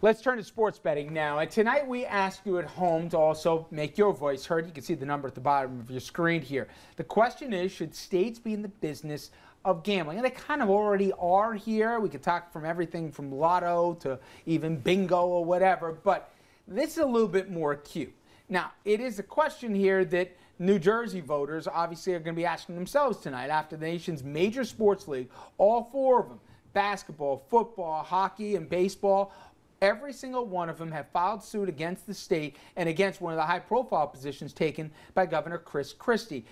Let's turn to sports betting now. And tonight we ask you at home to also make your voice heard. You can see the number at the bottom of your screen here. The question is, should states be in the business of gambling? And they kind of already are here. We could talk from everything from lotto to even bingo or whatever, but this is a little bit more acute. Now, it is a question here that New Jersey voters obviously are going to be asking themselves tonight after the nation's major sports league, all four of them, basketball, football, hockey, and baseball, every single one of them have filed suit against the state and against one of the high-profile positions taken by Governor Chris Christie.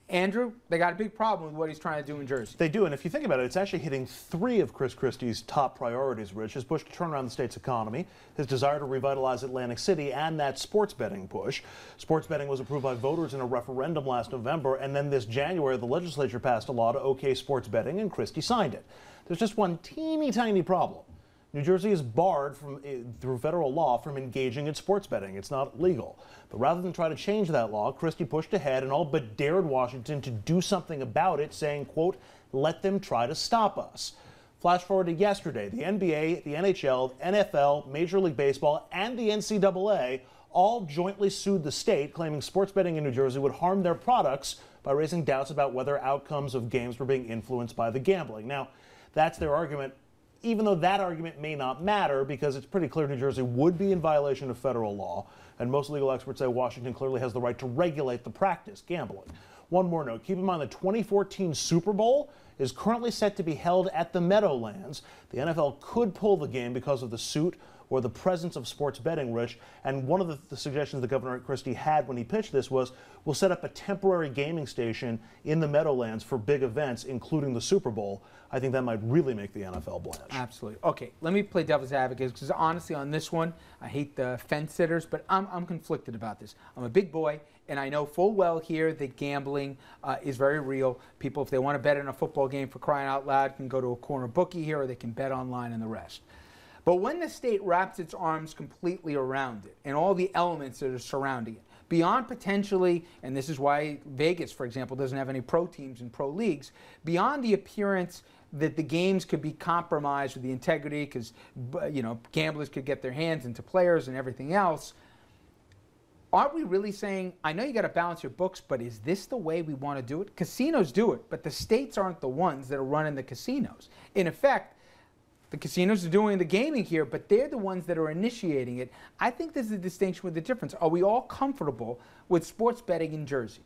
Andrew, they got a big problem with what he's trying to do in Jersey. They do, and if you think about it, it's actually hitting three of Chris Christie's top priorities, Rich. His push to turn around the state's economy, his desire to revitalize Atlantic City, and that sports betting push. Sports betting was approved by voters in a referendum last November, and then this January, the legislature passed a law to okay sports betting, and Christie signed it. There's just one teeny tiny problem. New Jersey is barred through federal law from engaging in sports betting. It's not legal. But rather than try to change that law, Christie pushed ahead and all but dared Washington to do something about it, saying, quote, let them try to stop us. Flash forward to yesterday, the NBA, the NHL, NFL, Major League Baseball, and the NCAA all jointly sued the state, claiming sports betting in New Jersey would harm their products by raising doubts about whether outcomes of games were being influenced by the gambling. Now, that's their argument, even though that argument may not matter because it's pretty clear New Jersey would be in violation of federal law, and most legal experts say Washington clearly has the right to regulate the practice, gambling. One more note, keep in mind the 2014 Super Bowl is currently set to be held at the Meadowlands. The NFL could pull the game because of the suit or the presence of sports betting, Rich. And one of the suggestions that Governor Christie had when he pitched this was, we'll set up a temporary gaming station in the Meadowlands for big events, including the Super Bowl. I think that might really make the NFL blanch. Absolutely. Okay, let me play devil's advocate, because honestly on this one, I hate the fence sitters, but I'm conflicted about this. I'm a big boy, and I know full well here that gambling is very real. People, if they want to bet in a football game, for crying out loud, can go to a corner bookie here, or they can bet online and the rest. But when the state wraps its arms completely around it and all the elements that are surrounding it, beyond potentially, and this is why Vegas, for example, doesn't have any pro teams and pro leagues, beyond the appearance that the games could be compromised with the integrity because, you know, gamblers could get their hands into players and everything else, aren't we really saying, I know you got to balance your books, but is this the way we want to do it? Casinos do it, but the states aren't the ones that are running the casinos. In effect, the casinos are doing the gaming here, but they're the ones that are initiating it. I think there's a distinction with the difference. Are we all comfortable with sports betting in Jersey?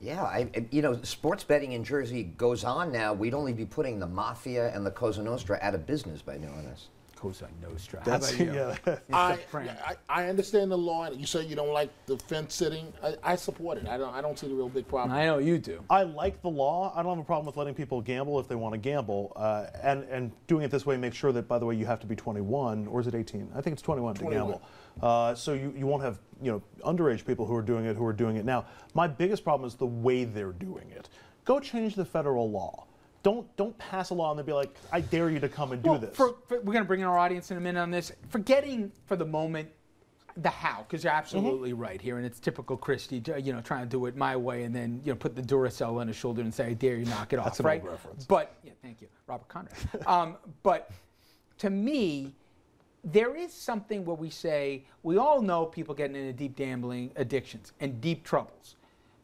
Yeah, you know, sports betting in Jersey goes on now. We'd only be putting the Mafia and the Cosa Nostra out of business by doing this. Cosa Nostra. That's, how about you? yeah. I understand the law. You say you don't like the fence sitting. I support it. I don't see the real big problem. I know you do. I like the law. I don't have a problem with letting people gamble if they want to gamble, and doing it this way makes sure that, by the way, you have to be 21, or is it 18? I think it's 21 to gamble. So you won't have, you know, underage people who are doing it now. My biggest problem is the way they're doing it. Go change the federal law. Don't pass a law and then be like, I dare you to come and do this. We're going to bring in our audience in a minute on this. Forgetting for the moment the how, because you're absolutely right here, and it's typical Christie, you know, trying to do it my way and then, you know, put the Duracell on his shoulder and say, I dare you, knock it off, That's an right? old reference. But, yeah, thank you, Robert Conrad. But to me, there is something where we say, we all know people getting into deep gambling addictions and deep troubles.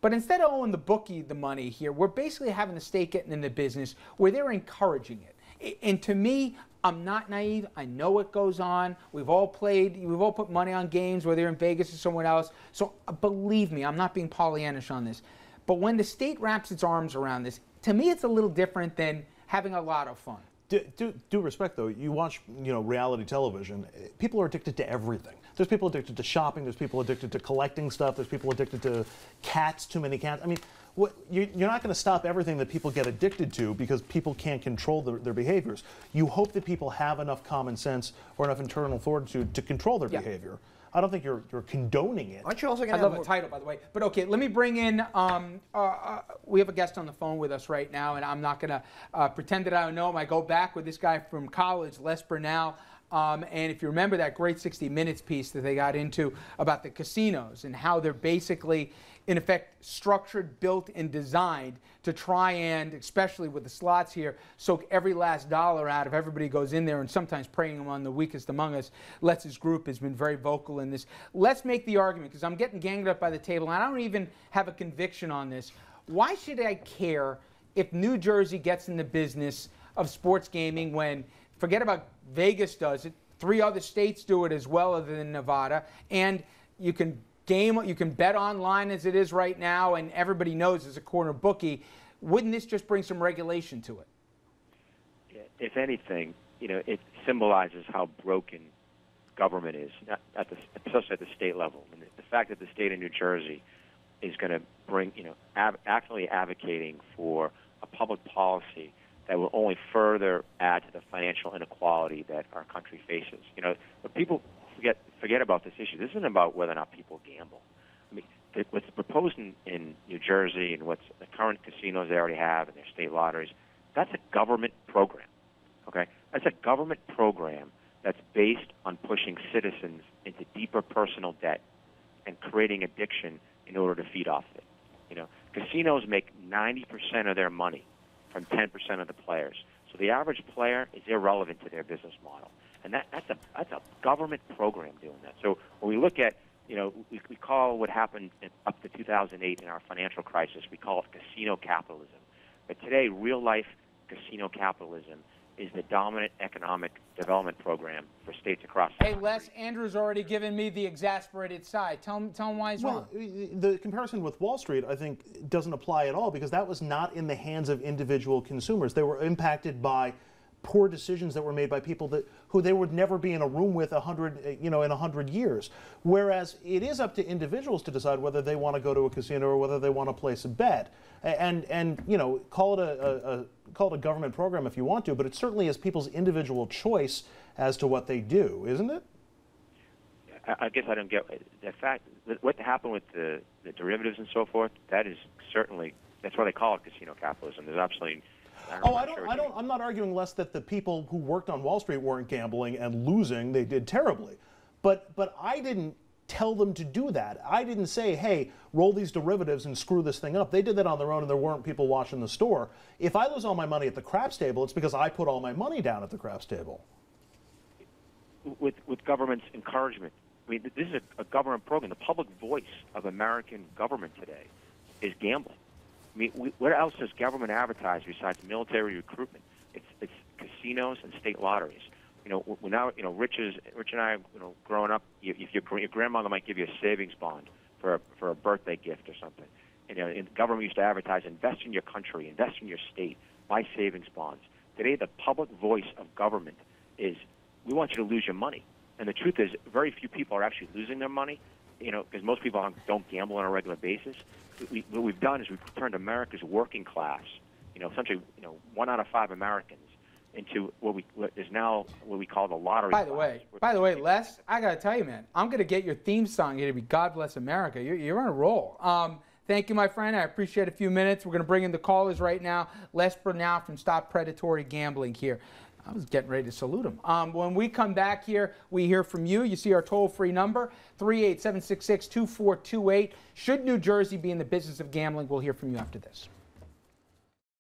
But instead of owing the bookie the money here, we're basically having the state getting in the business where they're encouraging it. And to me, I'm not naive. I know what goes on. We've all put money on games, whether in Vegas or somewhere else. So believe me, I'm not being Pollyannish on this. But when the state wraps its arms around this, to me it's a little different than having a lot of fun. Due respect, though, you watch, you know, reality television. People are addicted to everything. There's people addicted to shopping. There's people addicted to collecting stuff. There's people addicted to cats, too many cats. I mean, you're not going to stop everything that people get addicted to because people can't control their behaviors. You hope that people have enough common sense or enough internal fortitude to control their behavior. I don't think you're condoning it. Aren't you also going to have a title, by the way? But okay, let me bring in. We have a guest on the phone with us right now, and I'm not going to pretend that I don't know him. I go back with this guy from college, Les Bernal. And if you remember that great 60 Minutes piece that they got into about the casinos and how they're basically, in effect, structured, built, and designed to try and, especially with the slots here, soak every last dollar out of everybody who goes in there, and sometimes preying on the weakest among us. Letz's group has been very vocal in this. Let's make the argument, because I'm getting ganged up by the table, and I don't even have a conviction on this. Why should I care if New Jersey gets in the business of sports gaming when, forget about Vegas does it, 3 other states do it as well other than Nevada, and you can bet online as it is right now, and everybody knows as a corner bookie. Wouldn't this just bring some regulation to it? If anything, it symbolizes how broken government is, especially at the state level. And the fact that the state of New Jersey is going to bring, actually advocating for a public policy that will only further add to the financial inequality that our country faces. But people forget about this issue. This isn't about whether or not people gamble. I mean, what's proposed in New Jersey and what's the current casinos they already have and their state lotteries, that's a government program, okay? That's a government program that's based on pushing citizens into deeper personal debt and creating addiction in order to feed off it. Casinos make 90% of their money from 10% of the players. So the average player is irrelevant to their business model. And that's a government program doing that. So when we look at, we call what happened up to 2008 in our financial crisis, we call it casino capitalism. But today, real-life casino capitalism is the dominant economic development program for states across the country. Hey, Les, Andrew's already given me the exasperated side. Tell him why he's wrong. The comparison with Wall Street, I think, doesn't apply at all, because that was not in the hands of individual consumers. They were impacted by poor decisions that were made by people who they would never be in a room with in 100 years. Whereas it is up to individuals to decide whether they want to go to a casino or whether they want to place a bet. And call it a government program if you want to, but it certainly is people's individual choice as to what they do, isn't it? I guess I don't get the fact that what happened with the derivatives and so forth. That is certainly, that's why they call it casino capitalism. There's absolutely. I'm not arguing, Les, that the people who worked on Wall Street weren't gambling and losing. They did terribly. But I didn't tell them to do that. I didn't say, hey, roll these derivatives and screw this thing up. They did that on their own, and there weren't people watching the store. If I lose all my money at the craps table, it's because I put all my money down at the craps table. With government's encouragement. I mean, this is a government program. The public voice of American government today is gambling. I mean, where else does government advertise besides military recruitment? It's casinos and state lotteries. Rich and I, growing up, if your grandmother might give you a savings bond for a birthday gift or something. And the government used to advertise, invest in your country, invest in your state, buy savings bonds. Today, the public voice of government is, we want you to lose your money. And the truth is, very few people are actually losing their money, because most people don't gamble on a regular basis. What we've done is we've turned America's working class, essentially, 1 out of 5 Americans, into what is now what we call the lottery. By the way, Les, I gotta tell you, man, I'm gonna get your theme song here to be "God Bless America." You're on a roll. Thank you, my friend. I appreciate a few minutes. We're gonna bring in the callers right now. Les Bernal from Stop Predatory Gambling here. I was getting ready to salute him. When we come back here, we hear from you. You see our toll-free number, 38766-2428. Should New Jersey be in the business of gambling? We'll hear from you after this.